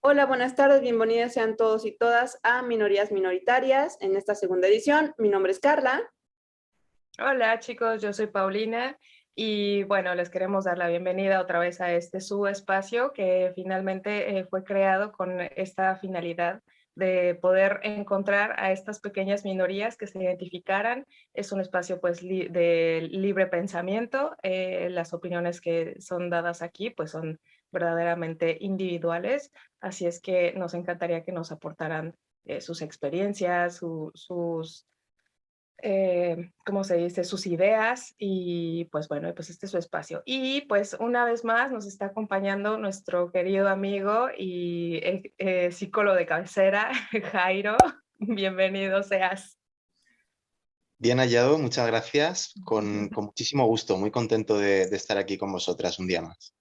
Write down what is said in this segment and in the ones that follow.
Hola, buenas tardes, bienvenidas sean todos y todas a Minorías Minoritarias en esta segunda edición. Mi nombre es Carla. Hola chicos, yo soy Paulina y bueno, les queremos dar la bienvenida otra vez a este su espacio que finalmente fue creado con esta finalidad de poder encontrar a estas pequeñas minorías que se identificaran. Es un espacio pues de libre pensamiento. Las opiniones que son dadas aquí pues son verdaderamente individuales, así es que nos encantaría que nos aportaran sus experiencias, sus ¿cómo se dice? Sus ideas y pues bueno, pues este es su espacio. Y pues una vez más nos está acompañando nuestro querido amigo y el psicólogo de cabecera, Jairo. Bienvenido seas. Bien hallado, muchas gracias. Con muchísimo gusto, muy contento de estar aquí con vosotras un día más.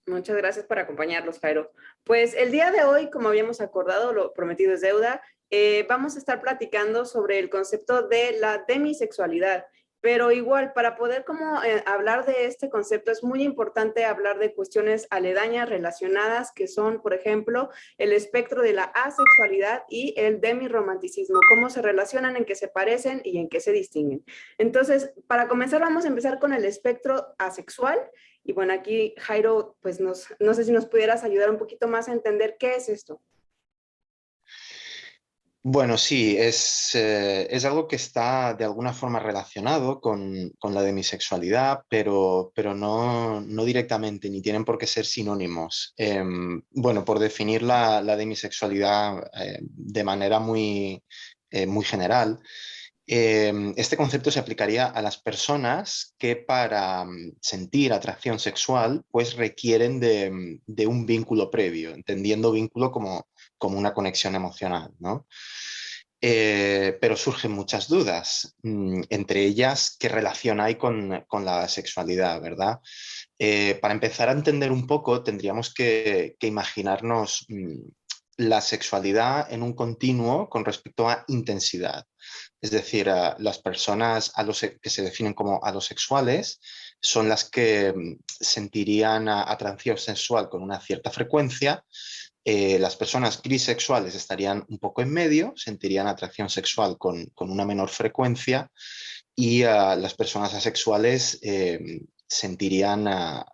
Muchas gracias por acompañarnos, Jairo. Pues el día de hoy, como habíamos acordado, lo prometido es deuda, vamos a estar platicando sobre el concepto de la demisexualidad. Pero igual, para poder hablar de este concepto, es muy importante hablar de cuestiones aledañas relacionadas, que son, por ejemplo, el espectro de la asexualidad y el demirromanticismo, cómo se relacionan, en qué se parecen y en qué se distinguen. Entonces, para comenzar, vamos a empezar con el espectro asexual. Y bueno, aquí Jairo, pues no sé si nos pudieras ayudar un poquito más a entender qué es esto. Bueno, sí, es algo que está de alguna forma relacionado con la demisexualidad, pero no directamente, ni tienen por qué ser sinónimos. Bueno, por definir la demisexualidad de manera muy general, este concepto se aplicaría a las personas que para sentir atracción sexual pues requieren de un vínculo previo, entendiendo vínculo como una conexión emocional, ¿no? Pero surgen muchas dudas, entre ellas qué relación hay con la sexualidad, ¿verdad? Para empezar a entender un poco tendríamos que imaginarnos la sexualidad en un continuo con respecto a intensidad. Es decir, las personas que se definen como alosexuales son las que sentirían atracción sexual con una cierta frecuencia. Las personas grisexuales estarían un poco en medio, sentirían atracción sexual con una menor frecuencia y las personas asexuales sentirían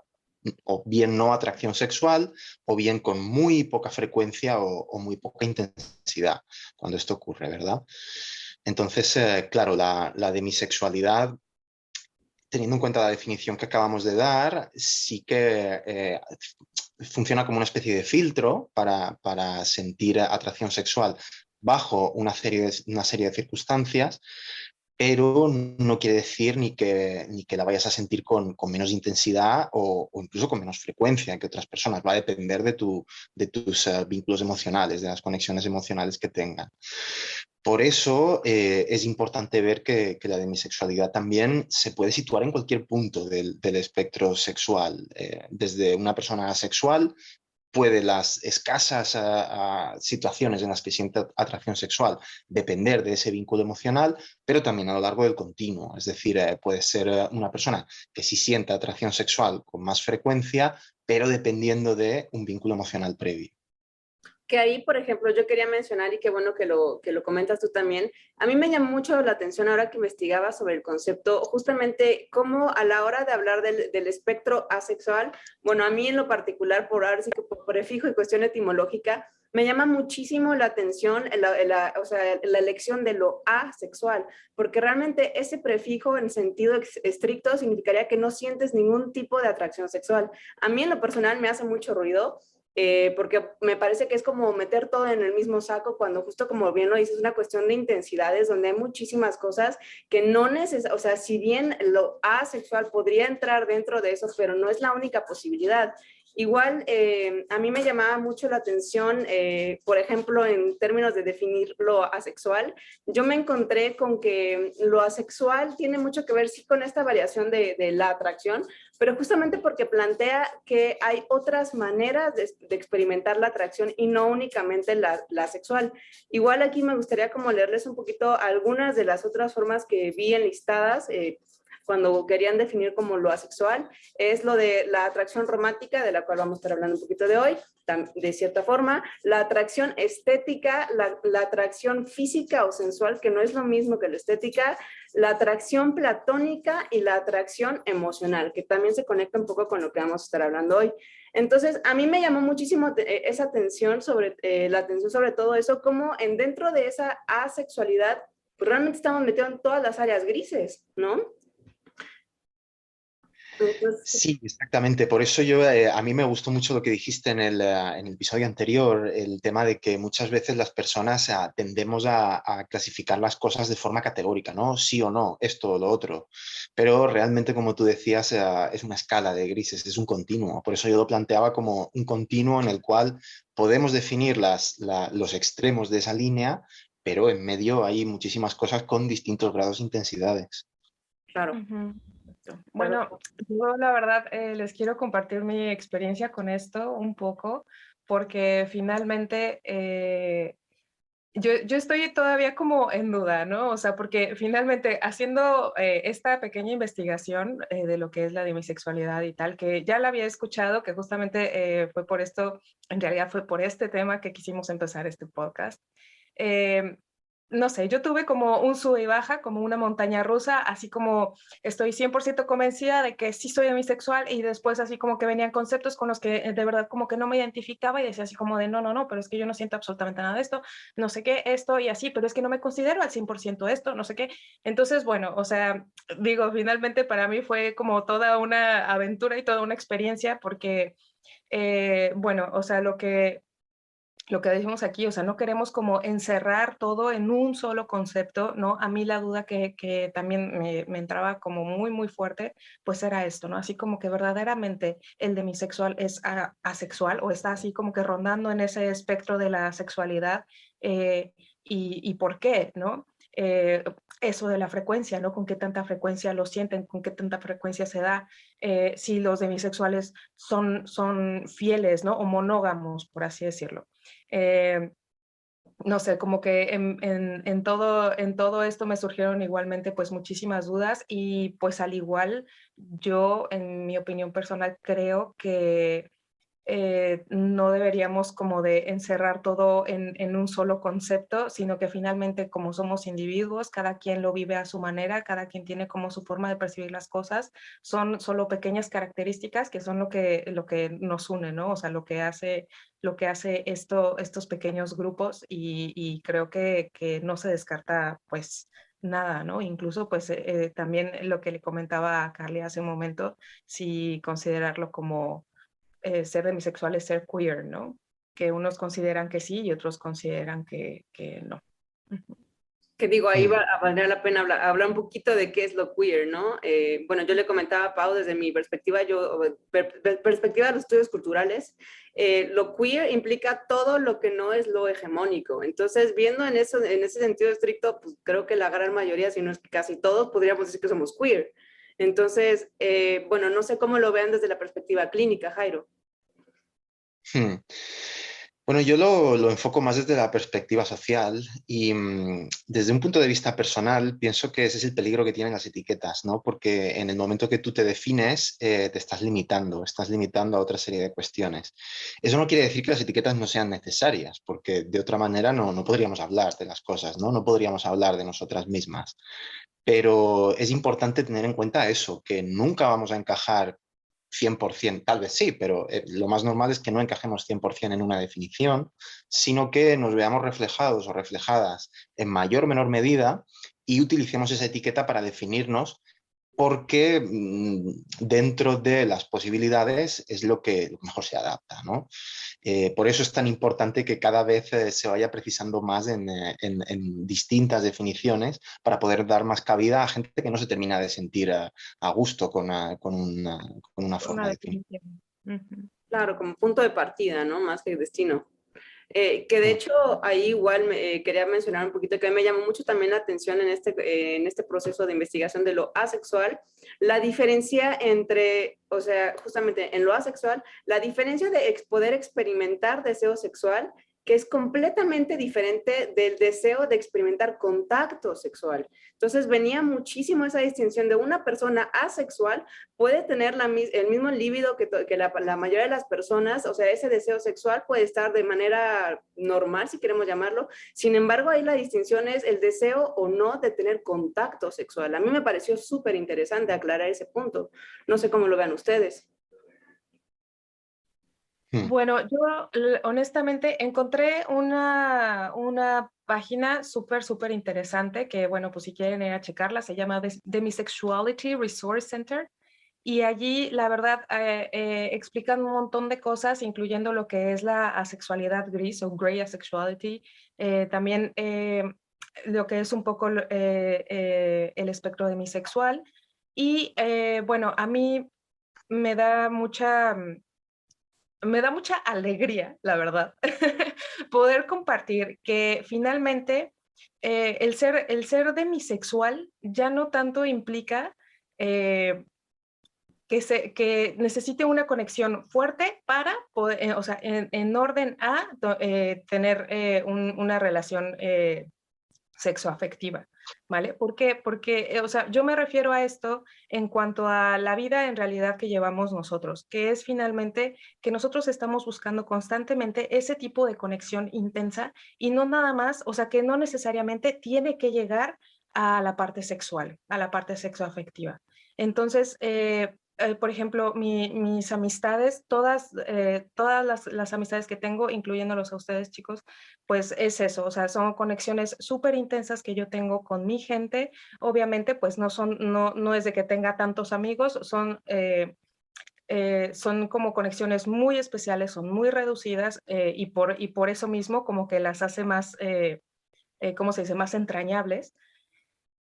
o bien no atracción sexual o bien con muy poca frecuencia o muy poca intensidad cuando esto ocurre, ¿verdad? Entonces, claro, la demisexualidad, teniendo en cuenta la definición que acabamos de dar, sí que funciona como una especie de filtro para sentir atracción sexual bajo una serie de circunstancias, pero no quiere decir ni que la vayas a sentir con menos intensidad o incluso con menos frecuencia que otras personas. Va a depender de tus vínculos emocionales, de las conexiones emocionales que tengan. Por eso es importante ver que la demisexualidad también se puede situar en cualquier punto del espectro sexual, desde una persona asexual puede las escasas situaciones en las que siente atracción sexual depender de ese vínculo emocional, pero también a lo largo del continuo. Es decir, puede ser una persona que sí siente atracción sexual con más frecuencia, pero dependiendo de un vínculo emocional previo. Que ahí, por ejemplo, yo quería mencionar, y qué bueno que lo comentas tú también, a mí me llamó mucho la atención ahora que investigaba sobre el concepto, justamente cómo a la hora de hablar del espectro asexual, bueno, a mí en lo particular, por ahora sí que por prefijo y cuestión etimológica, me llama muchísimo la atención o sea, la elección de lo asexual, porque realmente ese prefijo en sentido estricto significaría que no sientes ningún tipo de atracción sexual. A mí en lo personal me hace mucho ruido, porque me parece que es como meter todo en el mismo saco cuando justo como bien lo dices, es una cuestión de intensidades donde hay muchísimas cosas que no necesitan, o sea, si bien lo asexual podría entrar dentro de eso, pero no es la única posibilidad. Igual, a mí me llamaba mucho la atención, por ejemplo, en términos de definir lo asexual, yo me encontré con que lo asexual tiene mucho que ver, sí, con esta variación de la atracción, pero justamente porque plantea que hay otras maneras de experimentar la atracción y no únicamente la sexual. Igual aquí me gustaría como leerles un poquito algunas de las otras formas que vi enlistadas, cuando querían definir como lo asexual, es lo de la atracción romántica, de la cual vamos a estar hablando un poquito de hoy, de cierta forma, la atracción estética, la atracción física o sensual, que no es lo mismo que la estética, la atracción platónica y la atracción emocional, que también se conecta un poco con lo que vamos a estar hablando hoy. Entonces, a mí me llamó muchísimo esa atención la atención sobre todo eso, como dentro de esa asexualidad, pues realmente estamos metidos en todas las áreas grises, ¿no? Entonces, Sí, exactamente. Por eso a mí me gustó mucho lo que dijiste en el episodio anterior, el tema de que muchas veces las personas tendemos a clasificar las cosas de forma categórica, ¿no? Sí o no, esto o lo otro. Pero realmente, como tú decías, es una escala de grises, es un continuo. Por eso yo lo planteaba como un continuo en el cual podemos definir los extremos de esa línea, pero en medio hay muchísimas cosas con distintos grados de intensidades. claro. Ujú. Bueno, yo la verdad les quiero compartir mi experiencia con esto un poco, porque finalmente yo estoy todavía como en duda, ¿no? O sea, porque finalmente haciendo esta pequeña investigación de lo que es la demisexualidad y tal, que ya la había escuchado, que justamente fue por esto, en realidad fue por este tema que quisimos empezar este podcast. Eh, no sé, yo tuve como un sube y baja, como una montaña rusa, así como estoy 100% convencida de que sí soy demisexual y después así como que venían conceptos con los que de verdad como que no me identificaba y decía así como de no, pero es que yo no siento absolutamente nada de esto, no sé qué, esto y así, pero es que no me considero al 100% esto, no sé qué. Entonces, bueno, o sea, digo, finalmente para mí fue como toda una aventura y toda una experiencia porque, bueno, o sea, lo que decimos aquí, o sea, no queremos como encerrar todo en un solo concepto, ¿no? A mí la duda que también me entraba como muy, muy fuerte, pues era esto, ¿no? Así como que verdaderamente el demisexual es asexual o está así como que rondando en ese espectro de la sexualidad y por qué, ¿no? Eso de la frecuencia, ¿no? Con qué tanta frecuencia lo sienten, con qué tanta frecuencia se da, si los demisexuales son fieles, ¿no? O monógamos, por así decirlo. Eh, no sé, como que en todo esto me surgieron igualmente pues muchísimas dudas y pues al igual yo en mi opinión personal creo que no deberíamos como de encerrar todo en un solo concepto, sino que finalmente como somos individuos, cada quien lo vive a su manera, cada quien tiene como su forma de percibir las cosas, son solo pequeñas características que son lo que nos une, ¿no? O sea, lo que hace estos pequeños grupos y creo que no se descarta pues nada, ¿no? Incluso pues también lo que le comentaba a Carly hace un momento, si considerarlo como ser demisexual es ser queer, ¿no? Que unos consideran que sí y otros consideran que no. Que digo, ahí Mm. valdría la pena hablar un poquito de qué es lo queer, ¿no? Bueno, yo le comentaba a Pau desde mi perspectiva, perspectiva de los estudios culturales, lo queer implica todo lo que no es lo hegemónico. Entonces, viendo en ese sentido estricto, pues creo que la gran mayoría, si no es que casi todos, podríamos decir que somos queer. Entonces, bueno, no sé cómo lo vean desde la perspectiva clínica, Jairo. Hmm. Bueno, yo lo enfoco más desde la perspectiva social y desde un punto de vista personal pienso que ese es el peligro que tienen las etiquetas, ¿no? Porque en el momento que tú te defines, te estás limitando a otra serie de cuestiones. Eso no quiere decir que las etiquetas no sean necesarias, porque de otra manera no podríamos hablar de las cosas, ¿no? No podríamos hablar de nosotras mismas. Pero es importante tener en cuenta eso, que nunca vamos a encajar 100%, tal vez sí, pero lo más normal es que no encajemos 100% en una definición, sino que nos veamos reflejados o reflejadas en mayor o menor medida y utilicemos esa etiqueta para definirnos porque dentro de las posibilidades es lo que mejor se adapta, ¿no? Por eso es tan importante que cada vez se vaya precisando más en distintas definiciones para poder dar más cabida a gente que no se termina de sentir a gusto con una forma Una de definir. definición. Ujú. Claro, como punto de partida, ¿no? Más que destino. Que de Mm. hecho ahí igual quería mencionar un poquito que me llamó mucho también la atención en este proceso de investigación de lo asexual, la diferencia entre, o sea, justamente en lo asexual, la diferencia de poder experimentar deseo sexual que es completamente diferente del deseo de experimentar contacto sexual. Entonces venía muchísimo esa distinción de una persona asexual puede tener el mismo líbido que la mayoría de las personas, o sea, ese deseo sexual puede estar de manera normal, si queremos llamarlo. Sin embargo, ahí la distinción es el deseo o no de tener contacto sexual. A mí me pareció súper interesante aclarar ese punto. No sé cómo lo vean ustedes. Bueno, yo honestamente encontré una página súper interesante que, bueno, pues si quieren ir a checarla, se llama Demisexuality Resource Center. Y allí, la verdad, explican un montón de cosas, incluyendo lo que es la asexualidad gris o gray asexuality, también lo que es un poco el espectro demisexual. Y bueno, a mí me da mucha alegría, la verdad, poder compartir que finalmente el ser demisexual ya no tanto implica que necesite una conexión fuerte para poder, o sea, en orden a tener una relación sexoafectiva, ¿vale? ¿Por qué? Porque, o sea, yo me refiero a esto en cuanto a la vida en realidad que llevamos nosotros, que es finalmente que nosotros estamos buscando constantemente ese tipo de conexión intensa y no nada más, o sea, que no necesariamente tiene que llegar a la parte sexual, a la parte sexoafectiva. Entonces, por ejemplo, mis amistades, todas las amistades que tengo, incluyéndolos a ustedes, chicos, pues es eso, o sea, son conexiones súper intensas que yo tengo con mi gente. Obviamente, pues no es de que tenga tantos amigos, son como conexiones muy especiales, son muy reducidas y por eso mismo como que las hace más, ¿cómo se dice?, más entrañables.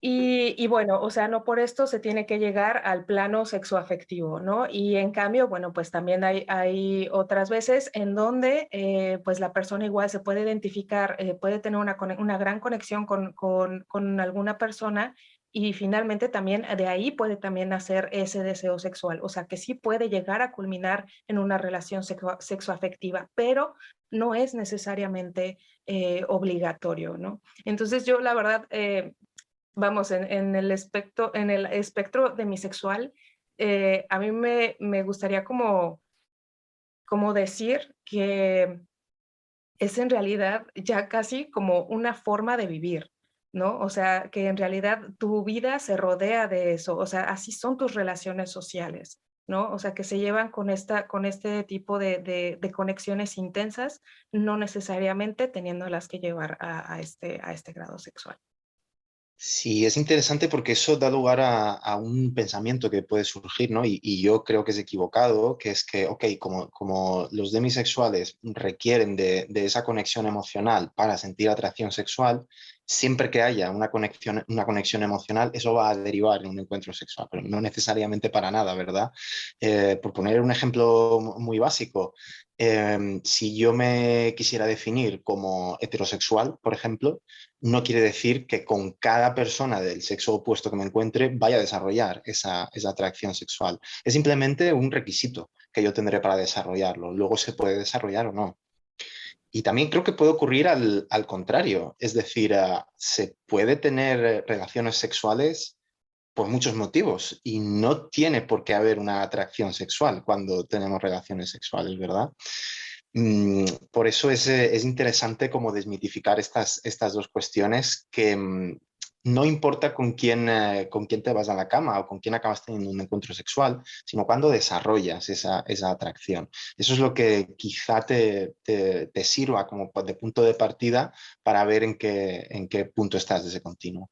Y bueno, o sea, no por esto se tiene que llegar al plano sexoafectivo, ¿no? Y en cambio, bueno, pues también hay otras veces en donde pues la persona igual se puede identificar, puede tener una gran conexión con alguna persona y finalmente también de ahí puede también nacer ese deseo sexual. O sea, que sí puede llegar a culminar en una relación sexoafectiva, pero no es necesariamente obligatorio, ¿no? Entonces yo la verdad... vamos, en el espectro demisexual, a mí me gustaría como decir que es en realidad ya casi como una forma de vivir, ¿no? O sea, que en realidad tu vida se rodea de eso, o sea, así son tus relaciones sociales, ¿no? O sea, que se llevan con este tipo de conexiones intensas, no necesariamente teniéndolas que llevar a este grado sexual. Sí, es interesante porque eso da lugar a un pensamiento que puede surgir, ¿no? Y yo creo que es equivocado, que es que, ok, como los demisexuales requieren de esa conexión emocional para sentir atracción sexual, siempre que haya una conexión emocional, eso va a derivar en un encuentro sexual, pero no necesariamente para nada, ¿verdad? Por poner un ejemplo muy básico, si yo me quisiera definir como heterosexual, por ejemplo, no quiere decir que con cada persona del sexo opuesto que me encuentre vaya a desarrollar esa atracción sexual. Es simplemente un requisito que yo tendré para desarrollarlo. Luego se puede desarrollar o no. Y también creo que puede ocurrir al contrario. Es decir, se puede tener relaciones sexuales por muchos motivos y no tiene por qué haber una atracción sexual cuando tenemos relaciones sexuales, ¿verdad? Por eso es interesante como desmitificar estas dos cuestiones que no importa con quién te vas a la cama o con quién acabas teniendo un encuentro sexual, sino cuando desarrollas esa atracción. Eso es lo que quizá te sirva como de punto de partida para ver en qué punto estás de ese continuo.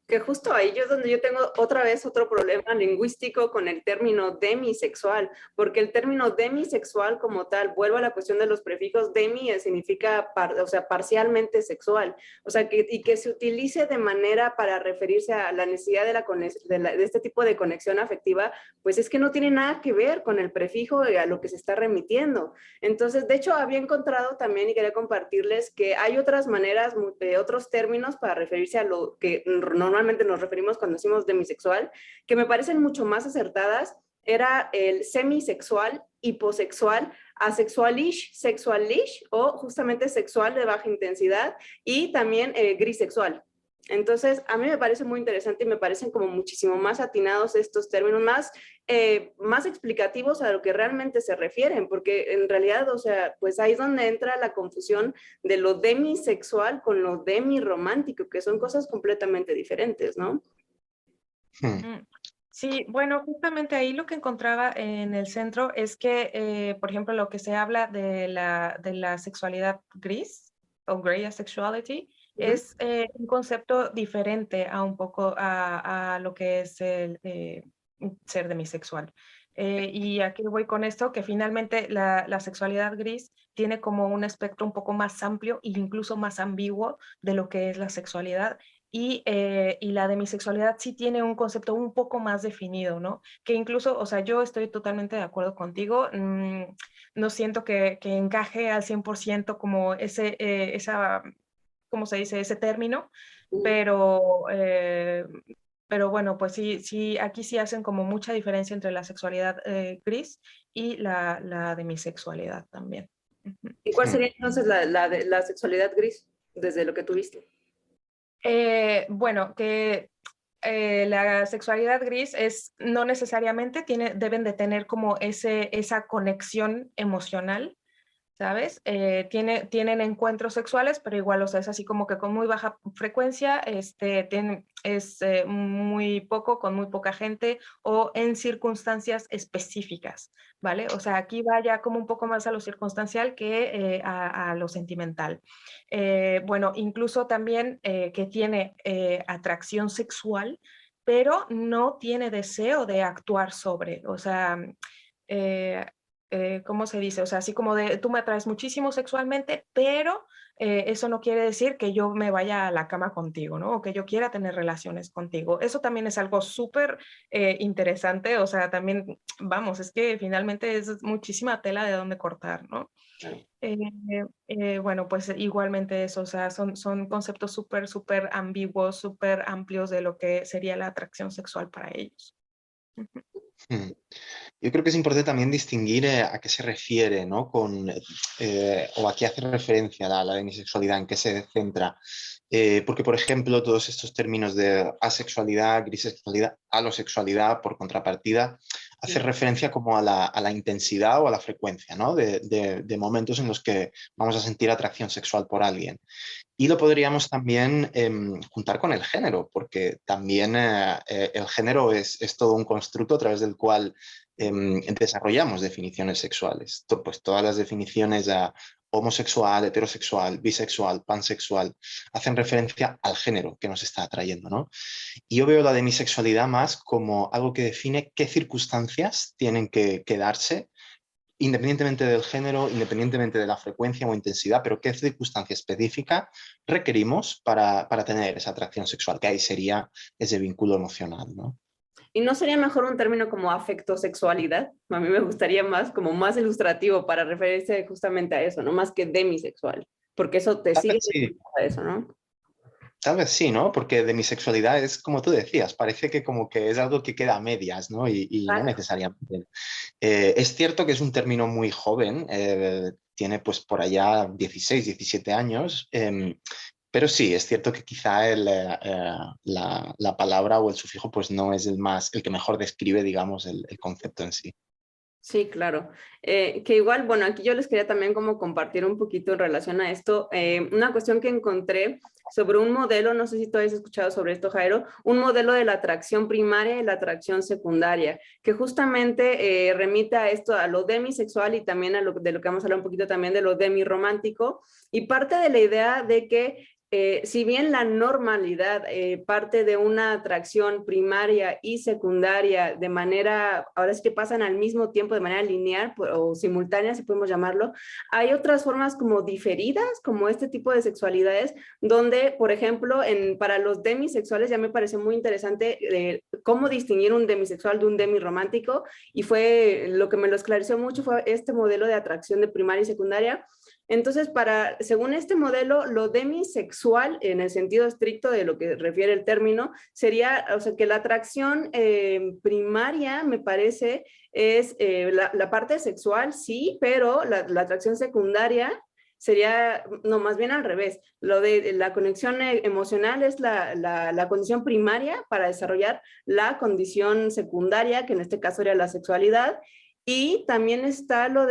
Que justo ahí es donde yo tengo otra vez otro problema lingüístico con el término demisexual, porque el término demisexual como tal, vuelvo a la cuestión de los prefijos, demi significa, o sea, parcialmente sexual, o sea, y que se utilice de manera para referirse a la necesidad de este tipo de conexión afectiva, pues es que no tiene nada que ver con el prefijo a lo que se está remitiendo. Entonces, de hecho, había encontrado también y quería compartirles que hay otras maneras, otros términos para referirse a lo que normalmente nos referimos cuando decimos demisexual, que me parecen mucho más acertadas, era el semisexual, hiposexual, asexualish, sexualish o justamente sexual de baja intensidad y también grisexual. Entonces, a mí me parece muy interesante y me parecen como muchísimo más atinados estos términos, más explicativos a lo que realmente se refieren, porque en realidad, o sea, pues ahí es donde entra la confusión de lo demisexual con lo demiromántico, que son cosas completamente diferentes, ¿no? Sí, bueno, justamente ahí lo que encontraba en el centro es que, por ejemplo, lo que se habla de la sexualidad gris o gray asexuality es un concepto diferente a un poco a lo que es el ser demisexual. Y aquí voy con esto, que finalmente la sexualidad gris tiene como un espectro un poco más amplio e incluso más ambiguo de lo que es la sexualidad. Y la demisexualidad sí tiene un concepto un poco más definido, ¿no? Que incluso, o sea, yo estoy totalmente de acuerdo contigo, no siento que encaje al 100% como esa, ¿cómo se dice? Ese término, pero, pero bueno, pues sí, aquí sí hacen como mucha diferencia entre la sexualidad gris y la demisexualidad también. ¿Y cuál sería entonces la sexualidad gris, desde lo que tuviste? Bueno, que la sexualidad gris no necesariamente deben de tener como esa conexión emocional, ¿sabes? Tienen encuentros sexuales, pero igual, o sea, es así como que con muy baja frecuencia, es muy poco, con muy poca gente o en circunstancias específicas, ¿vale? O sea, aquí va ya como un poco más a lo circunstancial que a lo sentimental. Bueno, incluso también que tiene atracción sexual, pero no tiene deseo de actuar sobre, o sea, eh, ¿cómo se dice? O sea, así como de, tú me atraes muchísimo sexualmente, pero eso no quiere decir que yo me vaya a la cama contigo, ¿no? O que yo quiera tener relaciones contigo. Eso también es algo súper interesante, o sea, también, vamos, es que finalmente es muchísima tela de dónde cortar, ¿no? Bueno, pues igualmente eso, o sea, son conceptos súper ambiguos, súper amplios de lo que sería la atracción sexual para ellos. Yo creo que es importante también distinguir a qué se refiere, ¿no? O a qué hace referencia la demisexualidad, en qué se centra. Porque, por ejemplo, todos estos términos de asexualidad, grisexualidad, alosexualidad, por contrapartida, hace referencia como a la intensidad o a la frecuencia, ¿no? De momentos en los que vamos a sentir atracción sexual por alguien. Y lo podríamos también juntar con el género, porque también el género es todo un constructo a través del cual desarrollamos definiciones sexuales. Pues todas las definiciones homosexual, heterosexual, bisexual, pansexual, hacen referencia al género que nos está atrayendo, ¿no? Y yo veo la demisexualidad más como algo que define qué circunstancias tienen que darse independientemente del género, independientemente de la frecuencia o intensidad, pero qué circunstancia específica requerimos para tener esa atracción sexual, que ahí sería ese vínculo emocional, ¿no? ¿Y no sería mejor un término como afectosexualidad? A mí me gustaría más, como más ilustrativo para referirse justamente a eso, ¿no? Más que demisexual, porque eso te Tal sigue vez sí, a eso, ¿no? tal vez sí, ¿no? Porque demisexualidad es como tú decías, parece que como que es algo que queda a medias, ¿no? Y no Claro. necesariamente. Es cierto que es un término muy joven, tiene pues por allá 16, 17 años, pero sí, es cierto que quizá la palabra o el sufijo pues no es el que mejor describe, digamos, el concepto en sí. Sí, claro. Que igual, bueno, aquí yo les quería también como compartir un poquito en relación a esto, una cuestión que encontré sobre un modelo, no sé si tú has escuchado sobre esto, Jairo, un modelo de la atracción primaria y la atracción secundaria, que justamente remite a esto, a lo demisexual y también de lo que vamos a hablar un poquito también de lo demiromántico, y parte de la idea de que si bien la normalidad parte de una atracción primaria y secundaria de manera, ahora es que pasan al mismo tiempo de manera lineal o simultánea, si podemos llamarlo, hay otras formas como diferidas, como este tipo de sexualidades, donde, por ejemplo, para los demisexuales ya me pareció muy interesante cómo distinguir un demisexual de un demiromántico, y fue lo que me lo esclareció mucho fue este modelo de atracción de primaria y secundaria, Entonces, según este modelo, lo demisexual, en el sentido estricto de lo que refiere el término, sería, o sea, que la atracción primaria, me parece, es la parte sexual, sí, pero la atracción secundaria sería, no, más bien al revés. Lo de la conexión emocional es la condición primaria para desarrollar la condición secundaria, que en este caso sería la sexualidad. Y también está lo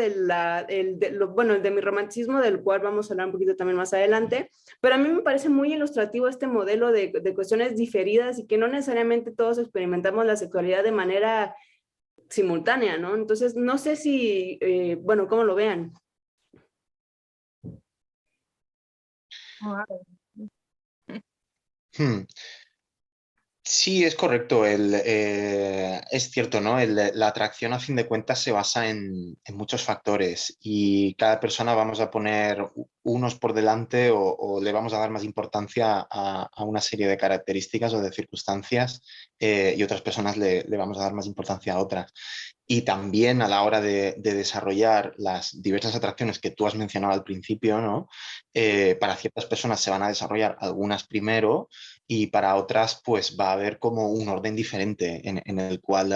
bueno, el de mi romanticismo, del cual vamos a hablar un poquito también más adelante, pero a mí me parece muy ilustrativo este modelo de cuestiones diferidas y que no necesariamente todos experimentamos la sexualidad de manera simultánea, ¿no? Entonces, no sé si, bueno, cómo lo vean. Wow. Hmm. Sí, es correcto. Es cierto, ¿no? La atracción, a fin de cuentas, se basa en muchos factores y cada persona vamos a poner unos por delante o le vamos a dar más importancia a una serie de características o de circunstancias y otras personas le vamos a dar más importancia a otras. Y también a la hora de desarrollar las diversas atracciones que tú has mencionado al principio, ¿no? Para ciertas personas se van a desarrollar algunas primero y para otras pues va a haber como un orden diferente en el cual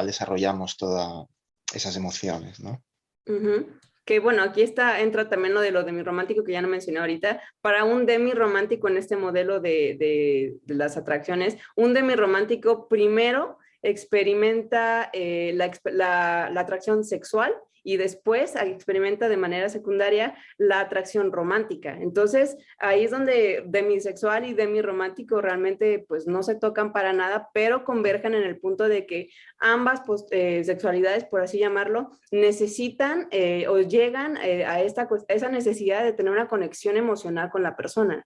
desarrollamos todas esas emociones, ¿no? Ujú. Que bueno, aquí entra también lo de mi romántico que ya no mencioné ahorita. Para un demirromántico en este modelo de las atracciones, un demirromántico primero experimenta la atracción sexual y después experimenta de manera secundaria la atracción romántica. Entonces, ahí es donde demisexual y demirromántico realmente pues no se tocan para nada, pero convergen en el punto de que ambas sexualidades, por así llamarlo, necesitan o llegan a esa necesidad de tener una conexión emocional con la persona.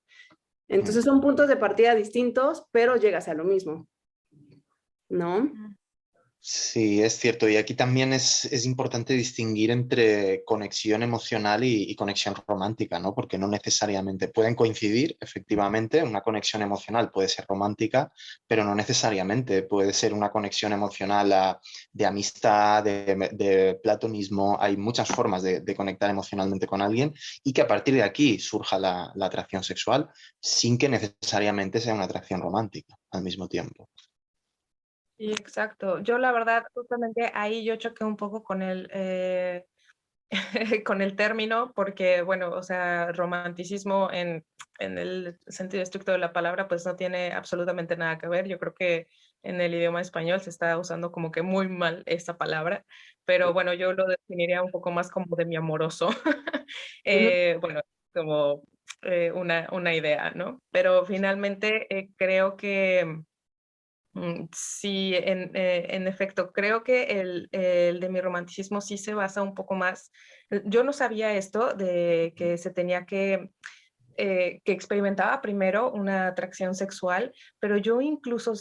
Entonces son puntos de partida distintos, pero llegas a lo mismo, ¿no? Sí, es cierto. Y aquí también es importante distinguir entre conexión emocional y conexión romántica, ¿no? Porque no necesariamente pueden coincidir, efectivamente. Una conexión emocional puede ser romántica, pero no necesariamente. Puede ser una conexión emocional de amistad, de platonismo. Hay muchas formas de conectar emocionalmente con alguien y que a partir de aquí surja la atracción sexual sin que necesariamente sea una atracción romántica al mismo tiempo. Sí, exacto. Yo la verdad, justamente ahí yo choqué un poco con con el término, porque bueno, o sea, romanticismo en el sentido estricto de la palabra, pues no tiene absolutamente nada que ver. Yo creo que en el idioma español se está usando como que muy mal esta palabra, pero bueno, yo lo definiría un poco más como de mi amoroso. Bueno, como una idea, ¿no? Pero finalmente creo que sí, en efecto, creo que el de mi romanticismo sí se basa un poco más. Yo no sabía esto de que se tenía que experimentaba primero una atracción sexual, pero yo incluso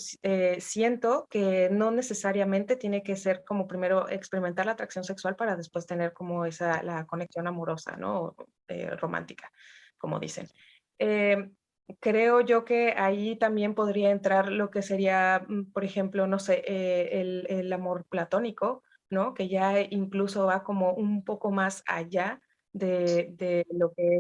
siento que no necesariamente tiene que ser como primero experimentar la atracción sexual para después tener como la conexión amorosa, ¿no? Romántica, como dicen. Eh, Creo yo que ahí también podría entrar lo que sería, por ejemplo, no sé, el amor platónico, ¿no? Que ya incluso va como un poco más allá de lo que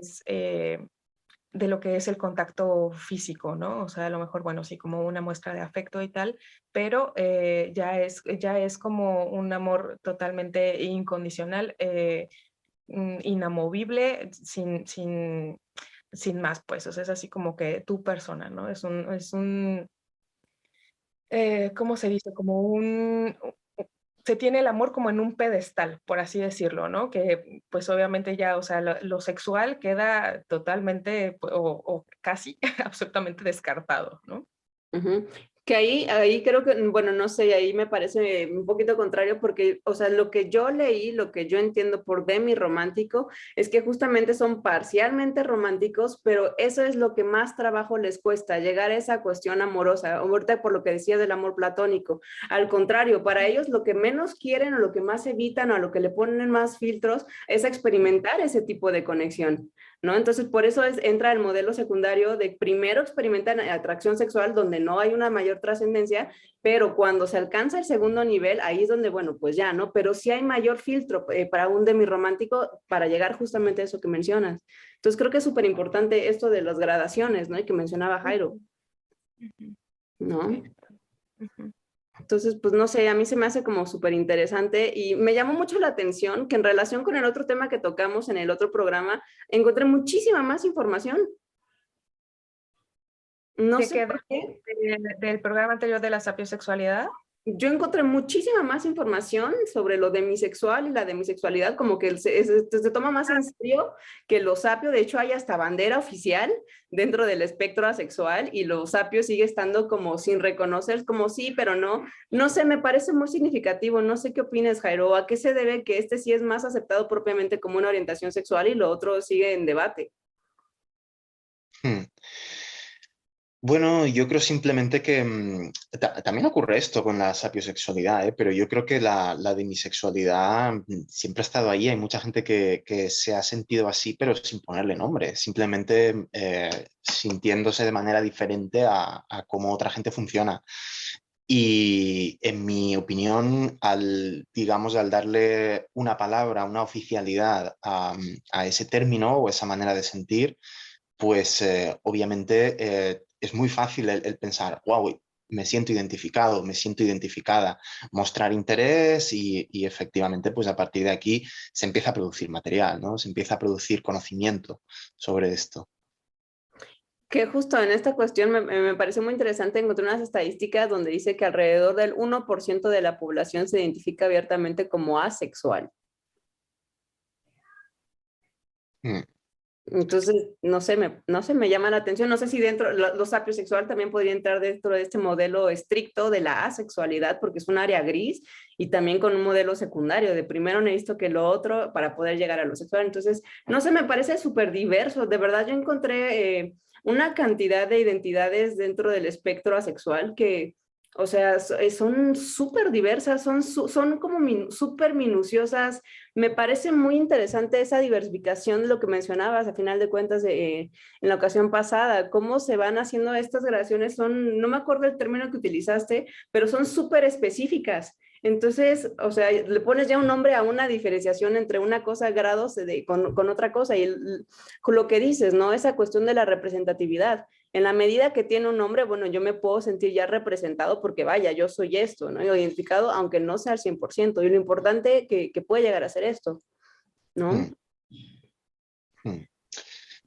es el contacto físico, ¿no? O sea, a lo mejor, bueno, sí, como una muestra de afecto y tal, pero ya es como un amor totalmente incondicional, inamovible, sin más, pues, o sea, es así como que tu persona, ¿no? ¿Cómo se dice? Se tiene el amor como en un pedestal, por así decirlo, ¿no? Que pues obviamente ya, o sea, lo sexual queda totalmente o casi absolutamente descartado, ¿no? Ujú. Que ahí creo que, bueno, no sé, ahí me parece un poquito contrario porque, o sea, lo que yo leí, lo que yo entiendo por demirromántico, es que justamente son parcialmente románticos, pero eso es lo que más trabajo les cuesta, llegar a esa cuestión amorosa, ahorita por lo que decía del amor platónico. Al contrario, para ellos lo que menos quieren o lo que más evitan o a lo que le ponen más filtros es experimentar ese tipo de conexión. ¿no? Entonces, por eso entra el modelo secundario de primero experimentan atracción sexual donde no hay una mayor trascendencia, pero cuando se alcanza el segundo nivel, ahí es donde, bueno, pues ya, ¿no? Pero sí hay mayor filtro para un demirromántico para llegar justamente a eso que mencionas. Entonces, creo que es súper importante esto de las gradaciones, ¿no? Y que mencionaba Jairo, ¿no? Entonces, pues no sé, a mí se me hace como súper interesante y me llamó mucho la atención que en relación con el otro tema que tocamos en el otro programa, encontré muchísima más información. No ¿De sé qué? por qué. Del programa anterior de la sapiosexualidad. Yo encontré muchísima más información sobre lo demisexual y la demisexualidad, como que se toma más en serio que lo sapio. De hecho, hay hasta bandera oficial dentro del espectro asexual y lo sapio sigue estando como sin reconocer, como sí, pero no. No sé, me parece muy significativo. No sé qué opinas, Jairo. ¿A qué se debe que este sí es más aceptado propiamente como una orientación sexual y lo otro sigue en debate? Hmm. Bueno, yo creo simplemente que también ocurre esto con la sapiosexualidad, ¿eh? Pero yo creo que la demisexualidad siempre ha estado ahí. Hay mucha gente que se ha sentido así, pero sin ponerle nombre, simplemente sintiéndose de manera diferente a cómo otra gente funciona. Y en mi opinión, digamos, al darle una palabra, una oficialidad a ese término o esa manera de sentir, pues obviamente es muy fácil el pensar, wow, me siento identificado, me siento identificada, mostrar interés y efectivamente pues a partir de aquí se empieza a producir material, ¿no? Se empieza a producir conocimiento sobre esto. Que justo en esta cuestión me pareció muy interesante, encontré unas estadísticas donde dice que alrededor del 1% de la población se identifica abiertamente como asexual. Mm. Entonces, no sé, me llama la atención. No sé si dentro, lo sapiosexual también podría entrar dentro de este modelo estricto de la asexualidad, porque es un área gris y también con un modelo secundario de primero necesito que lo otro para poder llegar a lo sexual. Entonces, no sé, me parece súper diverso. De verdad, yo encontré una cantidad de identidades dentro del espectro asexual que, o sea, son súper diversas, son como súper minuciosas. Me parece muy interesante esa diversificación de lo que mencionabas a final de cuentas en la ocasión pasada, cómo se van haciendo estas gradaciones, no me acuerdo el término que utilizaste, pero son súper específicas. Entonces, o sea, le pones ya un nombre a una diferenciación entre una cosa, grados con otra cosa, y con lo que dices, ¿no? Esa cuestión de la representatividad. En la medida que tiene un nombre, bueno, yo me puedo sentir ya representado porque vaya, yo soy esto, ¿no? Identificado, aunque no sea al 100%. Y lo importante que puede llegar a ser esto, ¿no? Mm. Mm.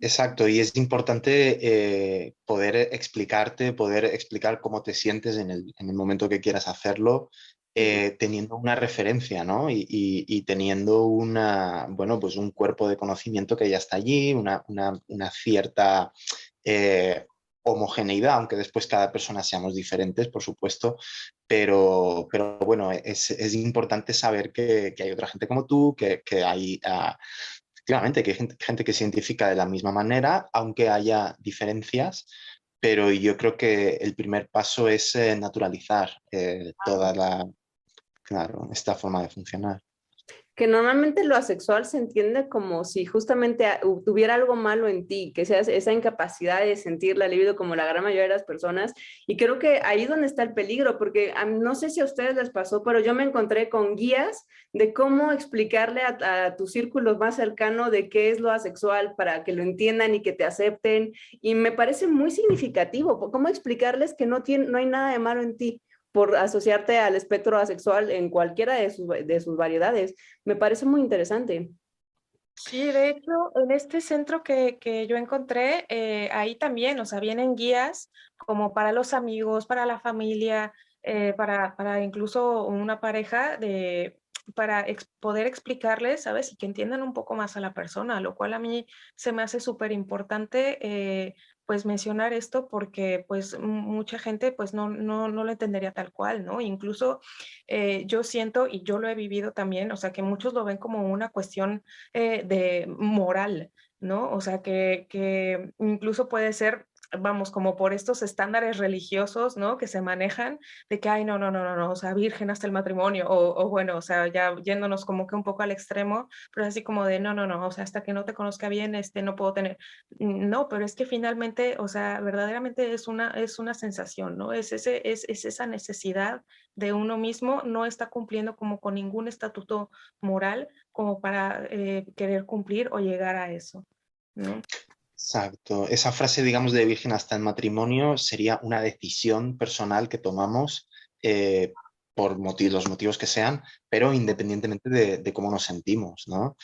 Exacto, y es importante poder explicarte, poder explicar cómo te sientes en el momento que quieras hacerlo, teniendo una referencia, ¿no? Y teniendo bueno, pues un cuerpo de conocimiento que ya está allí, una cierta homogeneidad, aunque después cada persona seamos diferentes, por supuesto, pero bueno, es importante saber que hay otra gente como tú, que hay efectivamente, que hay gente que se identifica de la misma manera, aunque haya diferencias, pero yo creo que el primer paso es naturalizar claro, esta forma de funcionar. Que normalmente lo asexual se entiende como si justamente tuviera algo malo en ti, que seas esa incapacidad de sentir la libido como la gran mayoría de las personas. Y creo que ahí es donde está el peligro, porque no sé si a ustedes les pasó, pero yo me encontré con guías de cómo explicarle a tu círculo más cercano de qué es lo asexual para que lo entiendan y que te acepten. Y me parece muy significativo, cómo explicarles que no hay nada de malo en ti por asociarte al espectro asexual en cualquiera de sus variedades. Me parece muy interesante. Sí, de hecho, en este centro que yo encontré, ahí también, o sea, vienen guías como para los amigos, para la familia, para incluso una pareja, para poder explicarles, ¿sabes? Y que entiendan un poco más a la persona, lo cual a mí se me hace súper importante, pues mencionar esto porque pues mucha gente pues no lo entendería tal cual, ¿no? Incluso yo siento, y yo lo he vivido también, o sea, que muchos lo ven como una cuestión de moral, ¿no? O sea, que incluso puede ser vamos, como por estos estándares religiosos, ¿no? Que se manejan de que, ay, no, o sea, virgen hasta el matrimonio, o bueno, o sea, ya yéndonos como que un poco al extremo, pero así como de, no, o sea, hasta que no te conozca bien, no puedo tener. No, pero es que finalmente, o sea, verdaderamente es una sensación, ¿no? Es esa necesidad de uno mismo, no está cumpliendo como con ningún estatuto moral como para querer cumplir o llegar a eso, ¿no? Exacto. Esa frase, digamos, de virgen hasta el matrimonio sería una decisión personal que tomamos por los motivos que sean, pero independientemente de cómo nos sentimos, ¿no?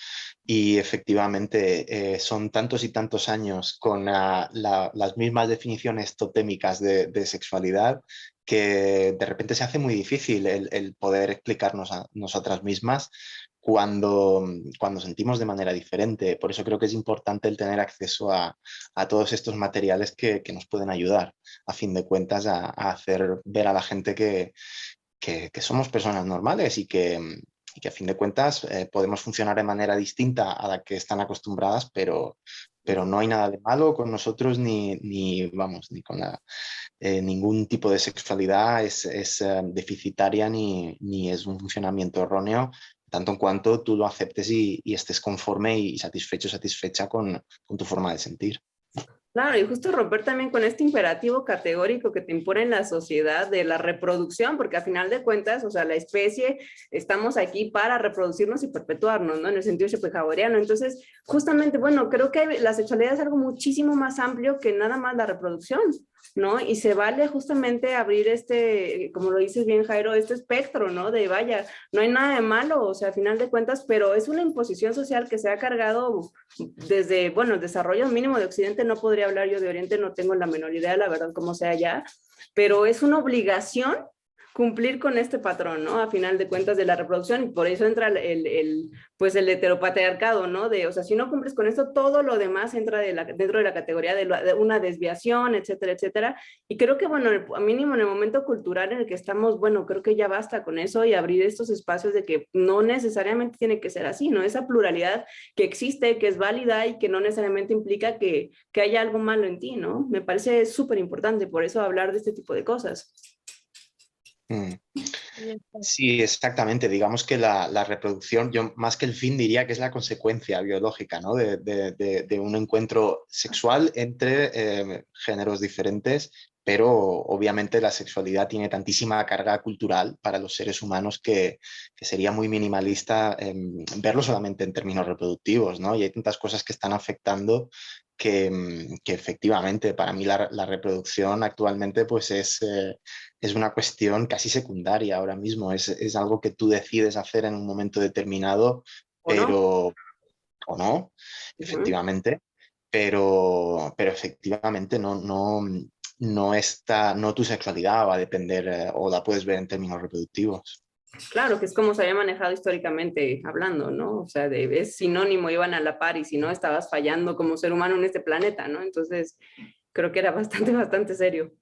Y efectivamente son tantos y tantos años con las mismas definiciones totémicas de sexualidad que de repente se hace muy difícil el poder explicarnos a nosotras mismas cuando sentimos de manera diferente. Por eso creo que es importante el tener acceso a todos estos materiales que nos pueden ayudar, a fin de cuentas, a hacer ver a la gente que somos personas normales y que a fin de cuentas podemos funcionar de manera distinta a la que están acostumbradas, pero no hay nada de malo con nosotros ni con ningún tipo de sexualidad es deficitaria ni es un funcionamiento erróneo, tanto en cuanto tú lo aceptes y estés conforme y satisfecho, satisfecha con tu forma de sentir. Claro, y justo romper también con este imperativo categórico que te impone en la sociedad de la reproducción, porque a final de cuentas, o sea, la especie, estamos aquí para reproducirnos y perpetuarnos, ¿no? En el sentido schopenhaueriano. Entonces, justamente, bueno, creo que la sexualidad es algo muchísimo más amplio que nada más la reproducción, ¿no? Y se vale justamente abrir como lo dices bien, Jairo, este espectro, ¿no? De vaya, no hay nada de malo, o sea, a final de cuentas, pero es una imposición social que se ha cargado desde, bueno, el desarrollo mínimo de Occidente, no podría hablar yo de Oriente, no tengo la menor idea, la verdad, cómo sea allá, pero es una obligación cumplir con este patrón, ¿no? A final de cuentas de la reproducción, y por eso entra pues el heteropatriarcado, ¿no? O sea, si no cumples con esto, todo lo demás entra dentro de la categoría de una desviación, etcétera, etcétera. Y creo que, bueno, a mínimo en el momento cultural en el que estamos, bueno, creo que ya basta con eso y abrir estos espacios de que no necesariamente tiene que ser así, ¿no? Esa pluralidad que existe, que es válida y que no necesariamente implica que haya algo malo en ti, ¿no? Me parece súper importante, por eso hablar de este tipo de cosas. Sí, exactamente. Digamos que la reproducción, yo más que el fin diría que es la consecuencia biológica, ¿no? de un encuentro sexual entre géneros diferentes, pero obviamente la sexualidad tiene tantísima carga cultural para los seres humanos que sería muy minimalista verlo solamente en términos reproductivos, ¿no? Y hay tantas cosas que están afectando que efectivamente para mí la reproducción actualmente pues es una cuestión casi secundaria ahora mismo, es algo que tú decides hacer en un momento determinado, pero o no, efectivamente, pero efectivamente no tu sexualidad va a depender o la puedes ver en términos reproductivos. Claro, que es como se había manejado históricamente hablando, ¿no? O sea, es sinónimo, iban a la par y si no, estabas fallando como ser humano en este planeta, ¿no? Entonces, creo que era bastante serio.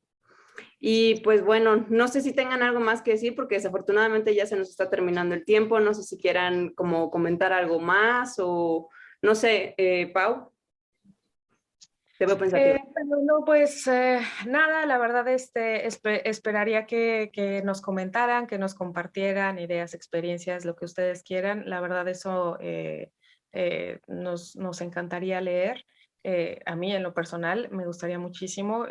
Y pues bueno, no sé si tengan algo más que decir porque desafortunadamente ya se nos está terminando el tiempo, no sé si quieran como comentar algo más o no sé, Pau, te veo pensativa. No, pues nada, la verdad esperaría que nos comentaran, que nos compartieran ideas, experiencias, lo que ustedes quieran. La verdad eso nos encantaría leer. A mí en lo personal me gustaría muchísimo.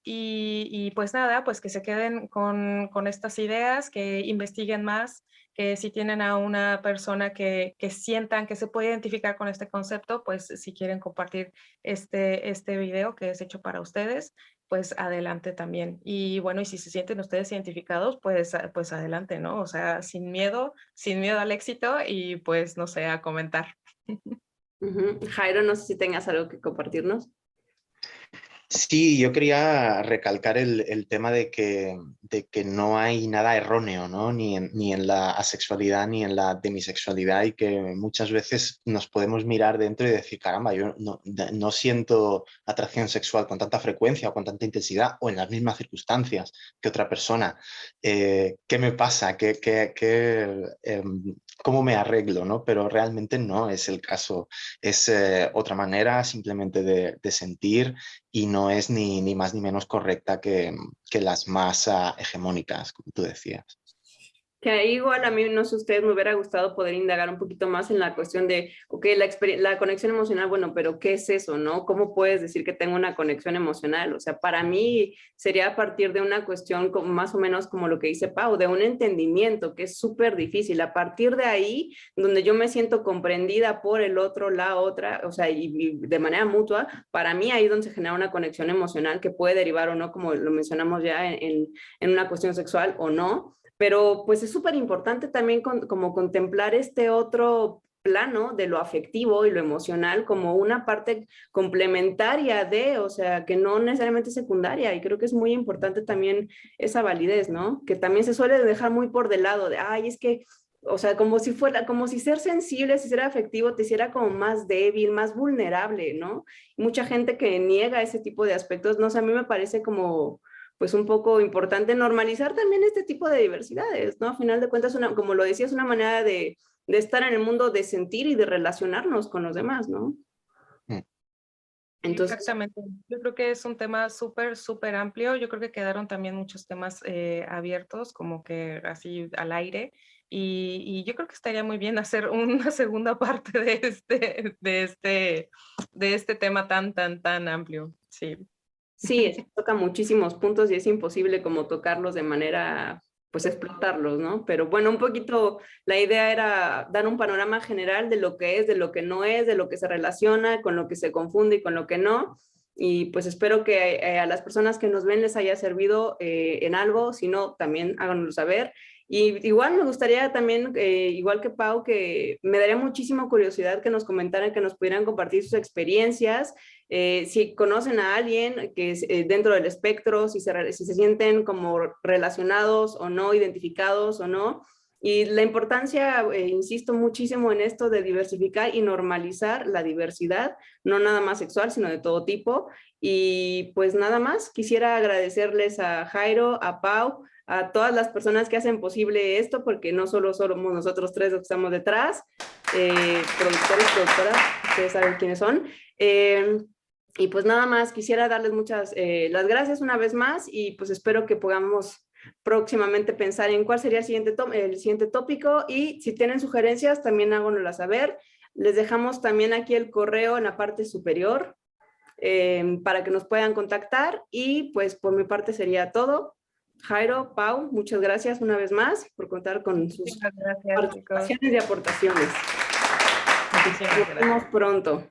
Y pues nada, pues que se queden con estas ideas, que investiguen más, que si tienen a una persona que sientan que se puede identificar con este concepto, pues si quieren compartir este video que es hecho para ustedes, pues adelante también. Y bueno, y si se sienten ustedes identificados, pues adelante, ¿no? O sea, sin miedo al éxito y pues no sé, a comentar. Jairo, no sé si tengas algo que compartirnos. Sí, yo quería recalcar el tema de que no hay nada erróneo, ¿no? Ni en la asexualidad ni en la demisexualidad y que muchas veces nos podemos mirar dentro y decir, caramba, yo no siento atracción sexual con tanta frecuencia o con tanta intensidad o en las mismas circunstancias que otra persona. ¿Qué me pasa? ¿Cómo me arreglo? ¿No? Pero realmente no es el caso. Es otra manera simplemente de sentir y no es ni más ni menos correcta que las más hegemónicas, como tú decías. Que ahí igual a mí, no sé, ustedes me hubiera gustado poder indagar un poquito más en la cuestión de, ok, la conexión emocional, bueno, pero ¿qué es eso, no? ¿Cómo puedes decir que tengo una conexión emocional? O sea, para mí sería a partir de una cuestión como, más o menos como lo que dice Pau, de un entendimiento que es súper difícil. A partir de ahí, donde yo me siento comprendida por el otro, la otra, o sea, y de manera mutua, para mí ahí es donde se genera una conexión emocional que puede derivar o no, como lo mencionamos ya, en una cuestión sexual o no, pero pues es súper importante también como contemplar este otro plano de lo afectivo y lo emocional como una parte complementaria de, o sea, que no necesariamente secundaria, y creo que es muy importante también esa validez, ¿no? Que también se suele dejar muy por de lado de, ay, es que, o sea, como si fuera, como si ser sensible, si ser afectivo te hiciera como más débil, más vulnerable, ¿no? Mucha gente que niega ese tipo de aspectos, no sé, a mí me parece como pues un poco importante normalizar también este tipo de diversidades, ¿no? A final de cuentas, como lo decía, es una manera de estar en el mundo, de sentir y de relacionarnos con los demás, ¿no? Entonces, exactamente. Yo creo que es un tema súper, súper amplio. Yo creo que quedaron también muchos temas abiertos, como que así al aire. Y yo creo que estaría muy bien hacer una segunda parte de este tema tan, tan, tan amplio. Sí. Sí, toca muchísimos puntos y es imposible como tocarlos de manera, pues explotarlos, ¿no? Pero bueno, un poquito la idea era dar un panorama general de lo que es, de lo que no es, de lo que se relaciona, con lo que se confunde y con lo que no. Y pues espero que a las personas que nos ven les haya servido en algo, si no, también háganoslo saber. Y igual me gustaría también, igual que Pau, que me daría muchísima curiosidad que nos comentaran, que nos pudieran compartir sus experiencias, si conocen a alguien que es dentro del espectro, si se sienten como relacionados o no, identificados o no. Y la importancia, insisto muchísimo en esto de diversificar y normalizar la diversidad, no nada más sexual, sino de todo tipo. Y pues nada más, quisiera agradecerles a Jairo, a Pau, a todas las personas que hacen posible esto, porque no solo somos nosotros tres los que estamos detrás, productores, productoras, ustedes saben quiénes son. Y pues nada más, quisiera darles muchas las gracias una vez más y pues espero que podamos próximamente pensar en cuál sería el siguiente tópico, y si tienen sugerencias también háganoslas saber. Les dejamos también aquí el correo en la parte superior para que nos puedan contactar, y pues por mi parte sería todo. Jairo, Pau, muchas gracias una vez más por contar con sus participaciones y aportaciones. Nos vemos pronto.